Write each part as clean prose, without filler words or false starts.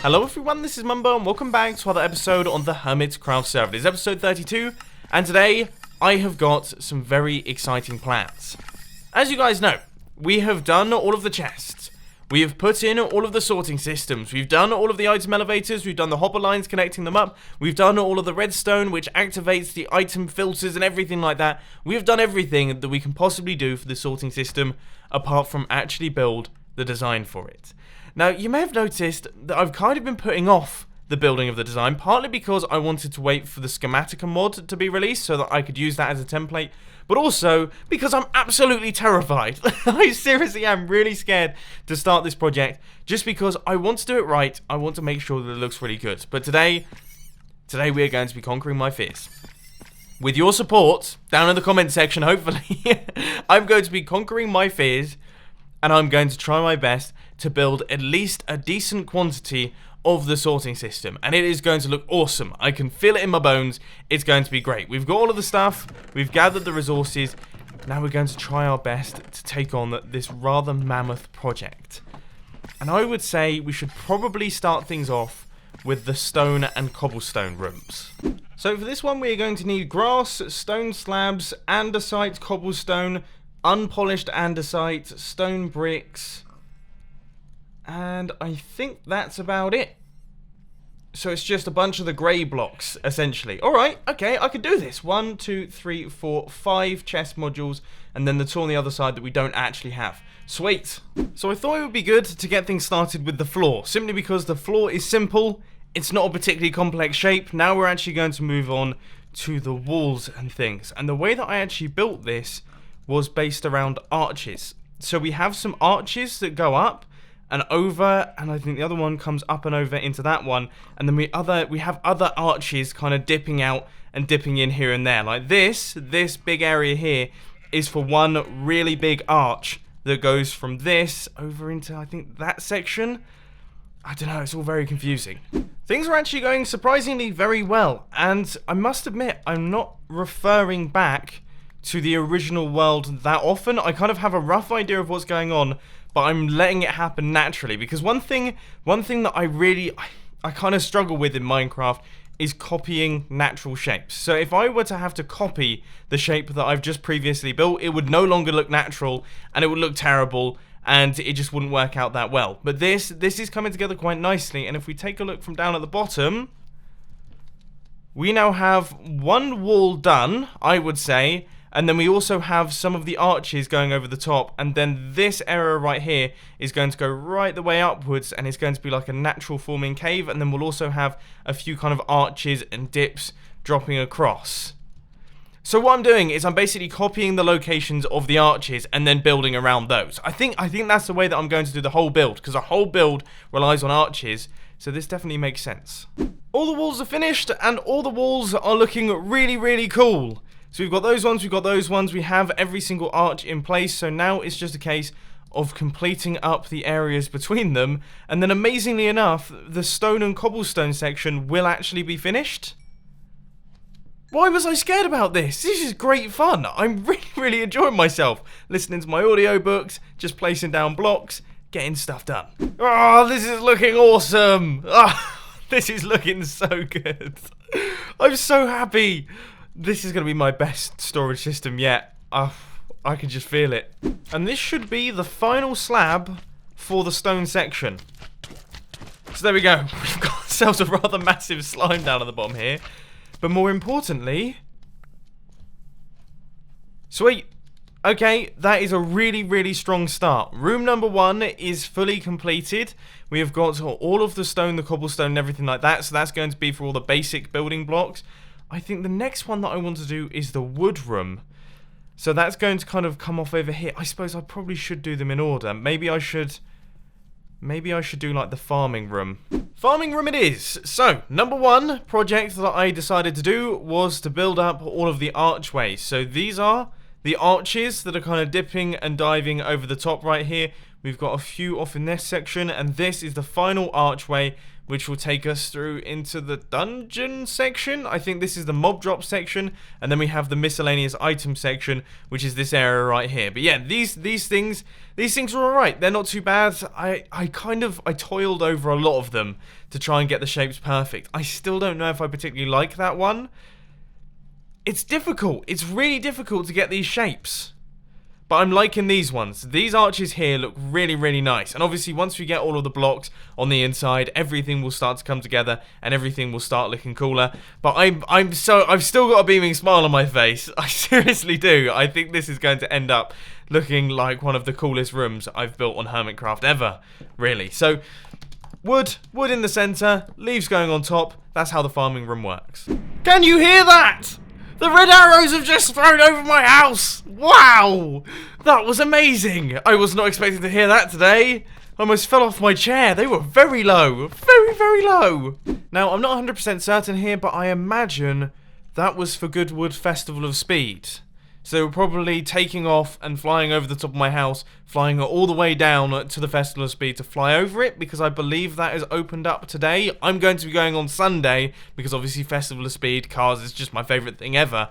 Hello everyone, this is Mumbo and welcome back to another episode on the Hermitcraft server. This is episode 32, and today I have got some very exciting plans. As you guys know, we have done all of the chests. We have put in all of the sorting systems. We've done all of the item elevators. We've done the hopper lines connecting them up. We've done all of the redstone, which activates the item filters and everything like that. We have done everything that we can possibly do for the sorting system, apart from actually build the design for it. Now, you may have noticed that I've kind of been putting off the building of the design, partly because I wanted to wait for the Schematica mod to be released so that I could use that as a template, but also because I'm absolutely terrified. I seriously am really scared to start this project, just because I want to do it right. I want to make sure that it looks really good. But today we are going to be conquering my fears. With your support, down in the comment section, hopefully, I'm going to be conquering my fears, and I'm going to try my best to build at least a decent quantity of the sorting system, and it is going to look awesome. I can feel it in my bones. It's going to be great. We've got all of the stuff, we've gathered the resources, now we're going to try our best to take on this rather mammoth project. And I would say we should probably start things off with the stone and cobblestone rooms. So for this one we are going to need grass, stone slabs, andesite, cobblestone, unpolished andesite, stone bricks, and I think that's about it. So it's just a bunch of the grey blocks, essentially. Alright, okay, I could do this. 1, 2, 3, 4, 5 chest modules, and then the two on the other side that we don't actually have. Sweet. So I thought it would be good to get things started with the floor, simply because the floor is simple, it's not a particularly complex shape. Now we're actually going to move on to the walls and things. And the way that I actually built this was based around arches. So we have some arches that go up and over, and I think the other one comes up and over into that one, and then we have other arches kind of dipping out and dipping in here and there. Like this big area here is for one really big arch that goes from this over into, I think, that section. I don't know, it's all very confusing. Things are actually going surprisingly very well, and I must admit, I'm not referring back to the original world that often. I kind of have a rough idea of what's going on, but I'm letting it happen naturally, because one thing that I kind of struggle with in Minecraft is copying natural shapes. So if I were to have to copy the shape that I've just previously built, it would no longer look natural, and it would look terrible, and it just wouldn't work out that well. But this is coming together quite nicely, and if we take a look from down at the bottom, we now have one wall done, I would say, and then we also have some of the arches going over the top, and then this area right here is going to go right the way upwards, and it's going to be like a natural forming cave, and then we'll also have a few kind of arches and dips dropping across. So what I'm doing is I'm basically copying the locations of the arches and then building around those. I think that's the way that I'm going to do the whole build, because the whole build relies on arches, so this definitely makes sense. All the walls are finished, and all the walls are looking really, really cool. So we've got those ones, we have every single arch in place, so now it's just a case of completing up the areas between them, and then amazingly enough, the stone and cobblestone section will actually be finished. Why was I scared about this? This is great fun. I'm really, really enjoying myself, listening to my audiobooks, just placing down blocks, getting stuff done. Oh, this is looking awesome. Oh, this is looking so good. I'm so happy. This is going to be my best storage system yet. I can just feel it. And this should be the final slab for the stone section. So there we go. We've got ourselves a rather massive slime down at the bottom here. But more importantly... Sweet. Okay, that is a really, really strong start. Room number 1 is fully completed. We have got all of the stone, the cobblestone, and everything like that. So that's going to be for all the basic building blocks. I think the next one that I want to do is the wood room. So that's going to kind of come off over here. I suppose I probably should do them in order. Maybe I should do like the farming room. Farming room it is. So, number 1 project that I decided to do was to build up all of the archways. So these are the arches that are kind of dipping and diving over the top right here. We've got a few off in this section, and this is the final archway which will take us through into the dungeon section. I think this is the mob drop section, and then we have the miscellaneous item section, which is this area right here. But yeah, these things are alright. They're not too bad. I toiled over a lot of them to try and get the shapes perfect. I still don't know if I particularly like that one. It's difficult. It's really difficult to get these shapes. But I'm liking these ones. These arches here look really, really nice. And obviously, once we get all of the blocks on the inside, everything will start to come together and everything will start looking cooler. But I've still got a beaming smile on my face. I seriously do. I think this is going to end up looking like one of the coolest rooms I've built on Hermitcraft ever, really. So, wood in the center, leaves going on top. That's how the farming room works. Can you hear that? The red arrows have just thrown over my house! Wow! That was amazing! I was not expecting to hear that today. I almost fell off my chair. They were very low. Very, very low. Now, I'm not 100% certain here, but I imagine that was for Goodwood Festival of Speed. So we're probably taking off and flying over the top of my house, flying all the way down to the Festival of Speed to fly over it, because I believe that is opened up today. I'm going to be going on Sunday, because obviously Festival of Speed, cars is just my favourite thing ever.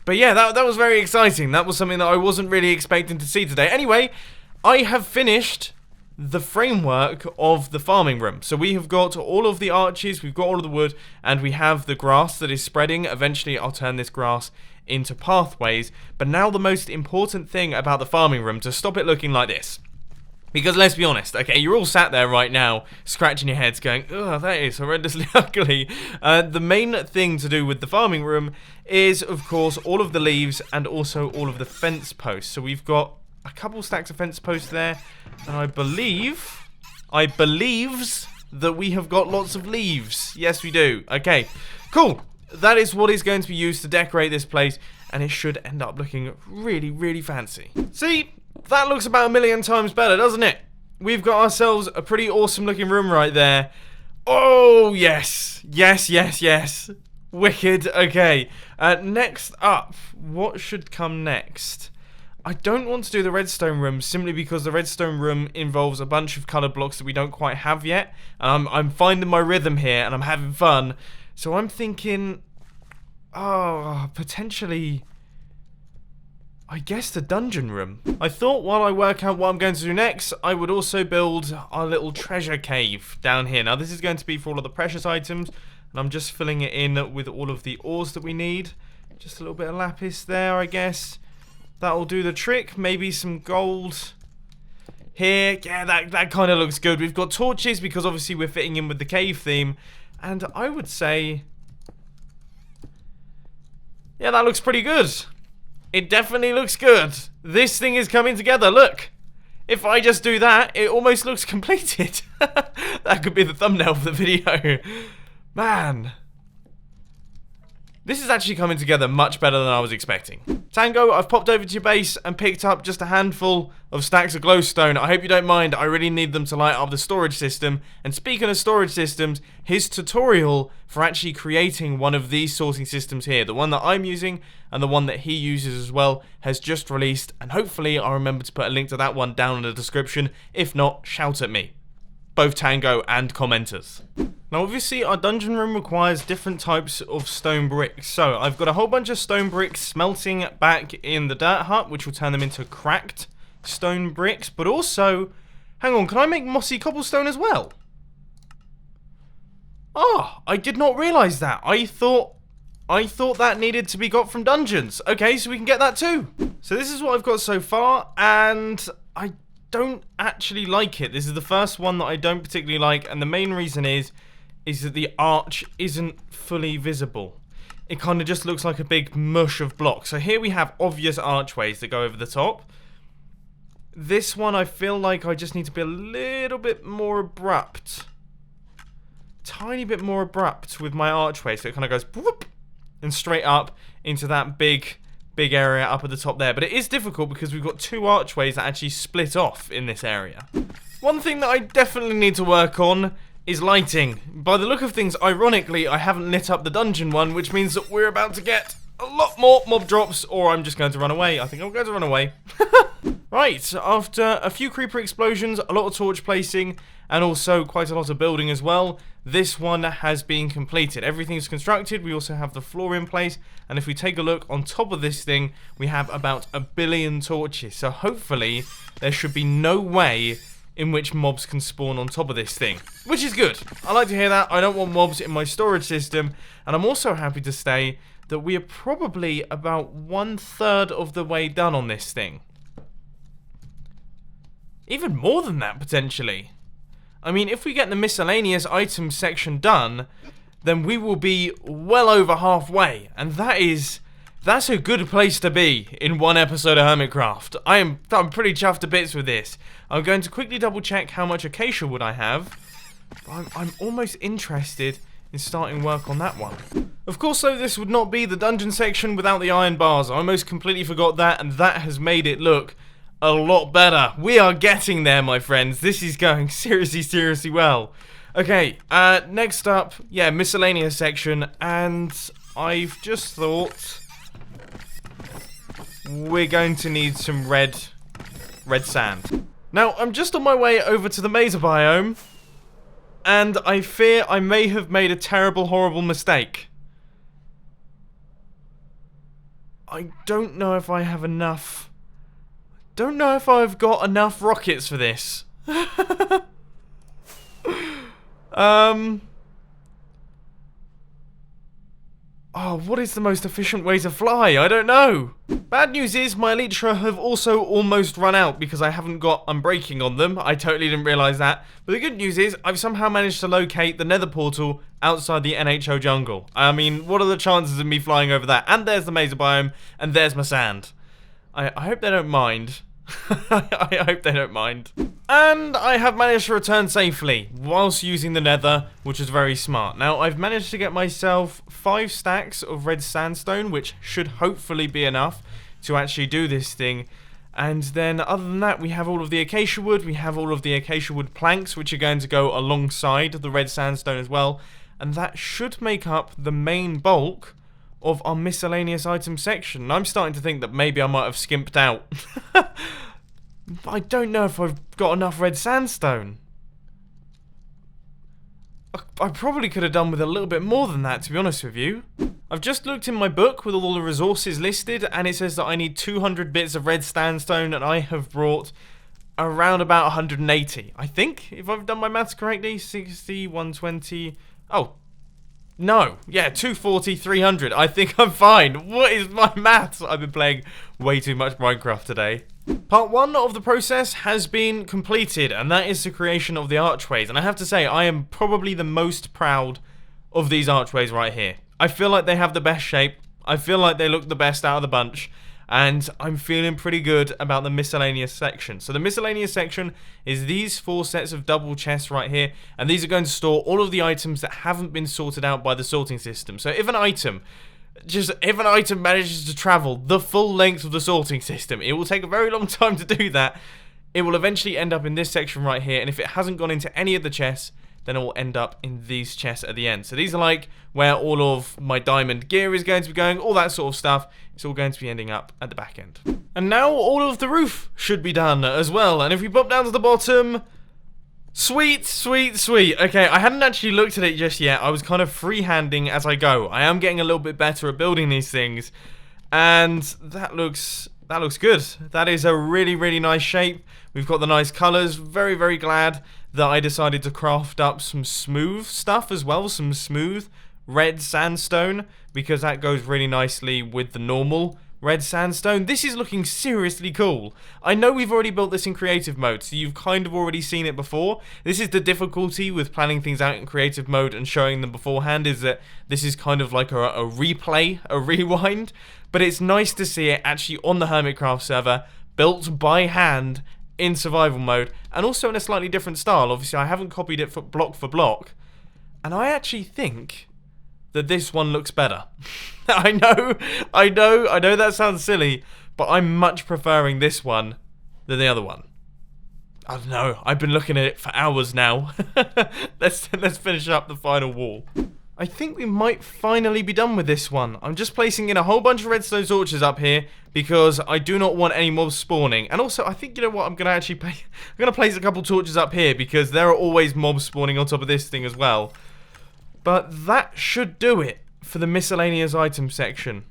But yeah, that was very exciting. That was something that I wasn't really expecting to see today. Anyway, I have finished the framework of the farming room. So we have got all of the arches, we've got all of the wood, and we have the grass that is spreading. Eventually I'll turn this grass into pathways. But now the most important thing about the farming room, to stop it looking like this. Because let's be honest, okay, you're all sat there right now, scratching your heads going, ugh, that is horrendously ugly. The main thing to do with the farming room is, of course, all of the leaves and also all of the fence posts. So we've got a couple stacks of fence posts there, and I believes that we have got lots of leaves. Yes, we do. Okay, cool. That is what is going to be used to decorate this place, and it should end up looking really, really fancy. See, that looks about a million times better, doesn't it? We've got ourselves a pretty awesome looking room right there. Oh, yes. Yes, yes, yes. Wicked. Okay. Next up, what should come next? I don't want to do the redstone room simply because the redstone room involves a bunch of coloured blocks that we don't quite have yet. And I'm finding my rhythm here and I'm having fun. So I'm thinking, potentially, I guess the dungeon room. I thought while I work out what I'm going to do next, I would also build our little treasure cave down here. Now this is going to be for all of the precious items, and I'm just filling it in with all of the ores that we need. Just a little bit of lapis there, I guess. That'll do the trick. Maybe some gold here. Yeah, that kind of looks good. We've got torches because obviously we're fitting in with the cave theme. And I would say, yeah, that looks pretty good. It definitely looks good. This thing is coming together, look. If I just do that, it almost looks completed. That could be the thumbnail for the video. Man. This is actually coming together much better than I was expecting. Tango, I've popped over to your base and picked up just a handful of stacks of glowstone. I hope you don't mind. I really need them to light up the storage system. And speaking of storage systems, his tutorial for actually creating one of these sorting systems here, the one that I'm using and the one that he uses as well, has just released. And hopefully I'll remember to put a link to that one down in the description. If not, shout at me. Both Tango and commenters. Now obviously our dungeon room requires different types of stone bricks. So I've got a whole bunch of stone bricks smelting back in the dirt hut, which will turn them into cracked stone bricks. But also, hang on, can I make mossy cobblestone as well? Oh, I did not realise that. I thought that needed to be got from dungeons. Okay, so we can get that too. So this is what I've got so far, and I don't actually like it. This is the first one that I don't particularly like, and the main reason is that the arch isn't fully visible. It kind of just looks like a big mush of blocks. So here we have obvious archways that go over the top. This one I feel like I just need to be a little bit more abrupt. Tiny bit more abrupt with my archway, so it kind of goes whoop, and straight up into that big area up at the top there. But it is difficult because we've got two archways that actually split off in this area. One thing that I definitely need to work on is lighting. By the look of things, ironically, I haven't lit up the dungeon one, which means that we're about to get a lot more mob drops, or I'm just going to run away. I think I'm going to run away. Right, after a few creeper explosions, a lot of torch placing, and also quite a lot of building as well. This one has been completed. Everything's constructed. We also have the floor in place, and if we take a look on top of this thing, we have about 1 billion torches. So hopefully there should be no way in which mobs can spawn on top of this thing, which is good. I like to hear that. I don't want mobs in my storage system, and I'm also happy to say that we are probably about 1/3 of the way done on this thing. Even more than that, potentially. I mean, if we get the miscellaneous items section done, then we will be well over halfway, and that's a good place to be in one episode of Hermitcraft. I'm pretty chuffed to bits with this. I'm going to quickly double check how much acacia wood I have. I'm almost interested in starting work on that one. Of course, though, this would not be the dungeon section without the iron bars. I almost completely forgot that, and that has made it look a lot better. We are getting there, my friends. This is going seriously well. Okay, next up, yeah, miscellaneous section, and I've just thought we're going to need some red sand. Now, I'm just on my way over to the mesa biome, and I fear I may have made a terrible, horrible mistake. I don't know if I have enough. Don't know if I've got enough rockets for this. Oh, what is the most efficient way to fly? I don't know. Bad news is my elytra have also almost run out because I haven't got unbreaking on them. I totally didn't realise that. But the good news is I've somehow managed to locate the nether portal outside the NHO jungle. I mean, what are the chances of me flying over that? And there's the mesa biome, and there's my sand. I hope they don't mind. I hope they don't mind. And I have managed to return safely whilst using the nether, which is very smart. Now, I've managed to get myself 5 stacks of red sandstone, which should hopefully be enough to actually do this thing. And then, other than that, we have all of the acacia wood. We have all of the acacia wood planks, which are going to go alongside the red sandstone as well. And that should make up the main bulk of our miscellaneous item section. And I'm starting to think that maybe I might have skimped out. I don't know if I've got enough red sandstone. I probably could have done with a little bit more than that, to be honest with you. I've just looked in my book with all the resources listed, and it says that I need 200 bits of red sandstone, and I have brought around about 180. I think, if I've done my maths correctly, 60, 120... Oh, no. Yeah, 240, 300. I think I'm fine. What is my maths? I've been playing way too much Minecraft today. Part 1 of the process has been completed, and that is the creation of the archways. And I have to say, I am probably the most proud of these archways right here. I feel like they have the best shape. I feel like they look the best out of the bunch. And I'm feeling pretty good about the miscellaneous section. So the miscellaneous section is these 4 sets of double chests right here. And these are going to store all of the items that haven't been sorted out by the sorting system. So if an item manages to travel the full length of the sorting system, it will take a very long time to do that. It will eventually end up in this section right here, and if it hasn't gone into any of the chests, then it will end up in these chests at the end. So these are like where all of my diamond gear is going to be going, all that sort of stuff. It's all going to be ending up at the back end. And now all of the roof should be done as well. And if we pop down to the bottom... Sweet. Okay, I hadn't actually looked at it just yet. I was kind of freehanding as I go. I am getting a little bit better at building these things. And that looks good. That is a really nice shape. We've got the nice colours. Very glad that I decided to craft up some smooth stuff as well. Some smooth red sandstone, because that goes really nicely with the normal red sandstone. This is looking seriously cool. I know we've already built this in creative mode, so you've kind of already seen it before. This is the difficulty with planning things out in creative mode and showing them beforehand, is that this is kind of like a replay, a rewind. But it's nice to see it actually on the Hermitcraft server, built by hand in survival mode, and also in a slightly different style. Obviously, I haven't copied it for block, and I actually think that this one looks better. I know that sounds silly, but I'm much preferring this one than the other one. I don't know, I've been looking at it for hours now. Let's finish up the final wall. I think we might finally be done with this one. I'm just placing in a whole bunch of redstone torches up here because I do not want any mobs spawning. And also, I think, you know what, I'm going to actually I'm going to place a couple torches up here because there are always mobs spawning on top of this thing as well. But that should do it for the miscellaneous item section.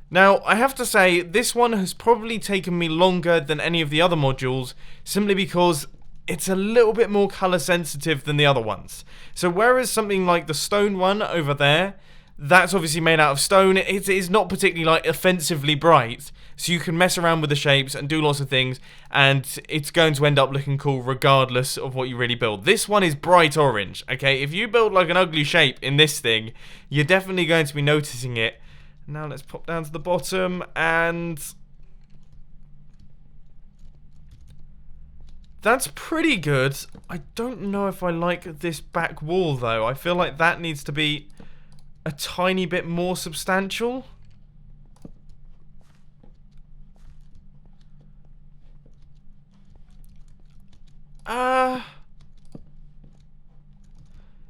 Now, I have to say, this one has probably taken me longer than any of the other modules, simply because it's a little bit more colour sensitive than the other ones. So whereas something like the stone one over there, that's obviously made out of stone, it is not particularly like offensively bright, so you can mess around with the shapes and do lots of things, and it's going to end up looking cool regardless of what you really build. This one is bright orange, okay? If you build like an ugly shape in this thing, you're definitely going to be noticing it. Now let's pop down to the bottom, and that's pretty good. I don't know if I like this back wall though. I feel like that needs to be a tiny bit more substantial.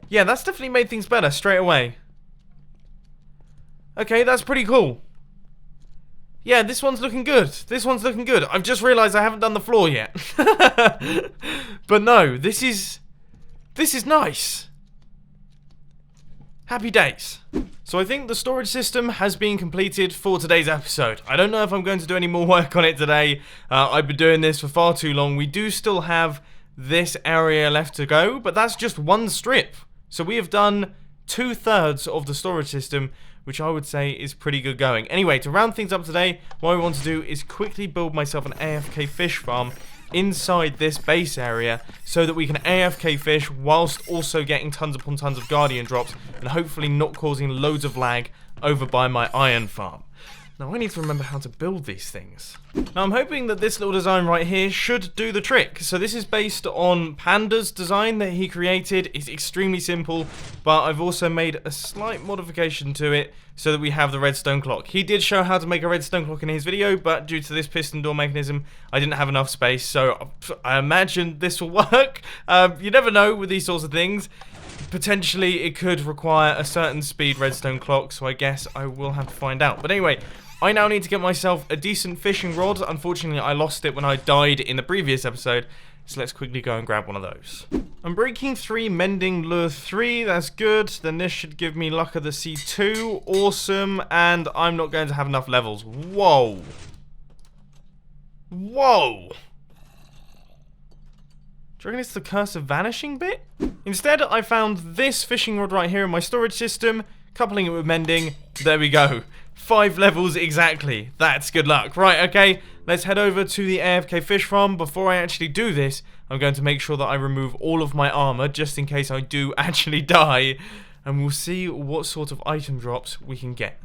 Yeah, that's definitely made things better straight away. Okay, that's pretty cool. Yeah, this one's looking good. This one's looking good. I've just realised I haven't done the floor yet. But no, this is nice. Happy days. So I think the storage system has been completed for today's episode. I don't know if I'm going to do any more work on it today. I've been doing this for far too long. We do still have this area left to go, but that's just one strip. So we have done 2/3 of the storage system, which I would say is pretty good going. Anyway, to round things up today, what I want to do is quickly build myself an AFK fish farm inside this base area so that we can AFK fish whilst also getting tons upon tons of guardian drops and hopefully not causing loads of lag over by my iron farm. Now I need to remember how to build these things. Now I'm hoping that this little design right here should do the trick. So this is based on Panda's design that he created. It's extremely simple, but I've also made a slight modification to it so that we have the redstone clock. He did show how to make a redstone clock in his video, but due to this piston door mechanism, I didn't have enough space, so I imagine this will work. You never know with these sorts of things. Potentially it could require a certain speed redstone clock, so I guess I will have to find out. But anyway, I now need to get myself a decent fishing rod. Unfortunately, I lost it when I died in the previous episode, so let's quickly go and grab one of those. I'm breaking 3, mending lure 3, that's good. Then this should give me luck of the C2, awesome, and I'm not going to have enough levels. Whoa. Whoa. Do you reckon it's the curse of vanishing bit? Instead, I found this fishing rod right here in my storage system, coupling it with mending. There we go. 5 levels exactly. That's good luck. Right, okay, let's head over to the AFK fish farm. Before I actually do this, I'm going to make sure that I remove all of my armor, just in case I do actually die, and we'll see what sort of item drops we can get.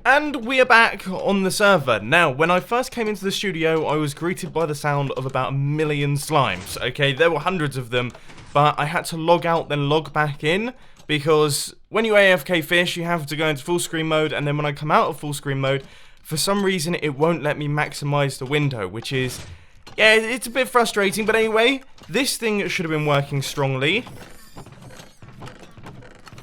And we are back on the server. Now, when I first came into the studio, I was greeted by the sound of about 1 million slimes. Okay, there were hundreds of them, but I had to log out then log back in, because when you AFK fish, you have to go into full screen mode, and then when I come out of full screen mode, for some reason it won't let me maximize the window, which is, yeah, it's a bit frustrating. But anyway, this thing should have been working strongly.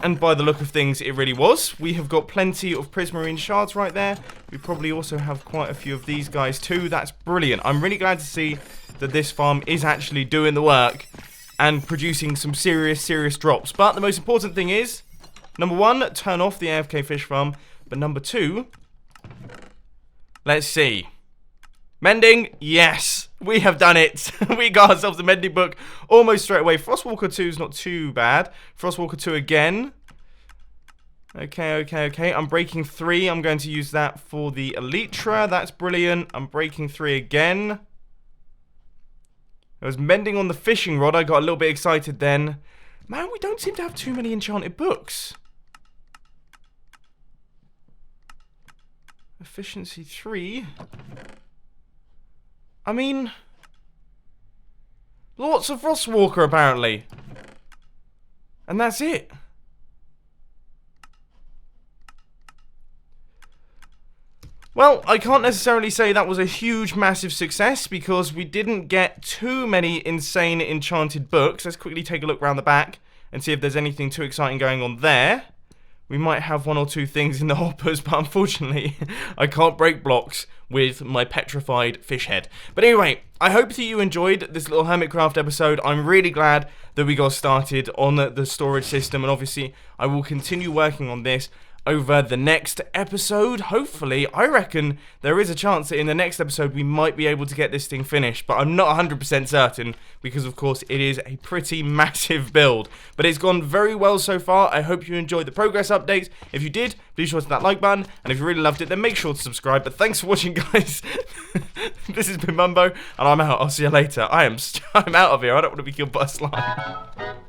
And by the look of things, it really was. We have got plenty of prismarine shards right there. We probably also have quite a few of these guys too. That's brilliant. I'm really glad to see that this farm is actually doing the work and producing some serious drops. But the most important thing is, number 1, turn off the AFK fish farm. But number 2, let's see. Mending, yes, we have done it. We got ourselves a mending book almost straight away. Frostwalker 2 is not too bad. Frostwalker 2 again. Okay. I'm breaking 3. I'm going to use that for the Elytra. That's brilliant. I'm breaking 3 again. I was mending on the fishing rod. I got a little bit excited then. Man, we don't seem to have too many enchanted books. Efficiency 3. I mean, lots of Frostwalker apparently. And that's it. Well, I can't necessarily say that was a huge, massive success because we didn't get too many insane enchanted books. Let's quickly take a look around the back and see if there's anything too exciting going on there. We might have one or two things in the hoppers, but unfortunately, I can't break blocks with my petrified fish head. But anyway, I hope that you enjoyed this little Hermitcraft episode. I'm really glad that we got started on the storage system, and obviously, I will continue working on this over the next episode. Hopefully, I reckon there is a chance that in the next episode we might be able to get this thing finished, but I'm not 100% certain because of course it is a pretty massive build. But it's gone very well so far. I hope you enjoyed the progress updates. If you did, please sure to hit that like button, and if you really loved it, then make sure to subscribe. But thanks for watching, guys. This has been Mumbo, and I'm out. I'll see you later. I'm out of here. I don't want to be killed by a slime.